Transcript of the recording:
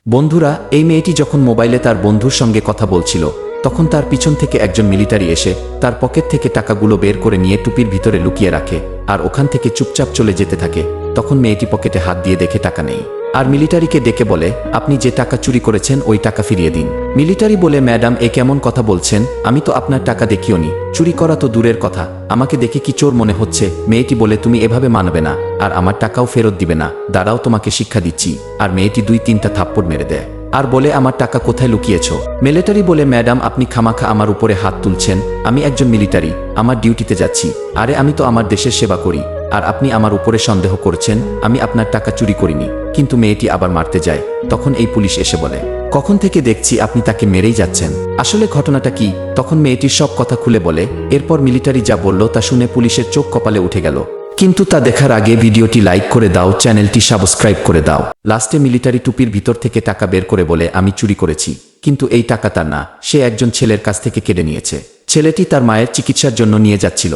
বন্ধুরা, এই মেয়েটি যখন মোবাইলে তার বন্ধুর সঙ্গে কথা বলছিল তখন তার পিছন থেকে একজন মিলিটারি এসে তার পকেট থেকে টাকাগুলো বের করে নিয়ে টুপির ভিতরে লুকিয়ে রাখে আর ওখান থেকে চুপচাপ চলে যেতে থাকে। তখন মেয়েটি পকেটে হাত দিয়ে দেখে টাকা নেই, আর মিলিটারিকে ডেকে বলে, আপনি যে টাকা চুরি করেছেন ওই টাকা ফিরিয়ে দিন। মিলিটারি বলে, ম্যাডাম এ কেমন কথা বলছেন, আমি তো আপনার টাকা দেখিওনি, চুরি করা তো দূরের কথা, আমাকে দেখে কি চোর মনে হচ্ছে? মেয়েটি বলে, তুমি এভাবে মানবে না আর আমার টাকাও ফেরত দিবে না, দাঁড়াও তোমাকে শিক্ষা দিচ্ছি। আর মেয়েটি 2-3টা থাপ্পড় মেরে দেয় আর বলে, আমার টাকা কোথায় লুকিয়েছ? মিলিটারি বলে, ম্যাডাম আপনি খামাখা আমার উপরে হাত তুলছেন, আমি একজন মিলিটারি, আমার ডিউটিতে যাচ্ছি। আরে আমি তো আমার দেশের সেবা করি, আর আপনি আমার উপরে সন্দেহ করছেন, আমি আপনার টাকা চুরি করিনি। কিন্তু মেয়েটি আবার মারতে যায়। তখন এই পুলিশ এসে বলে, কখন থেকে দেখছি আপনি তাকে মেরেই যাচ্ছেন, আসলে ঘটনাটা কি? তখন মেয়েটির সব কথা খুলে বলে। এরপর মিলিটারি যা বলল তা শুনে পুলিশের চোখ কপালে উঠে গেল। কিন্তু তা দেখার আগে ভিডিওটি লাইক করে দাও, চ্যানেলটি সাবস্ক্রাইব করে দাও। লাস্টে মিলিটারি টুপির ভিতর থেকে টাকা বের করে বলে, আমি চুরি করেছি, কিন্তু এই টাকা তার না, সে একজন ছেলের কাছ থেকে কেড়ে নিয়েছে। ছেলেটি তার মায়ের চিকিৎসার জন্য নিয়ে যাচ্ছিল।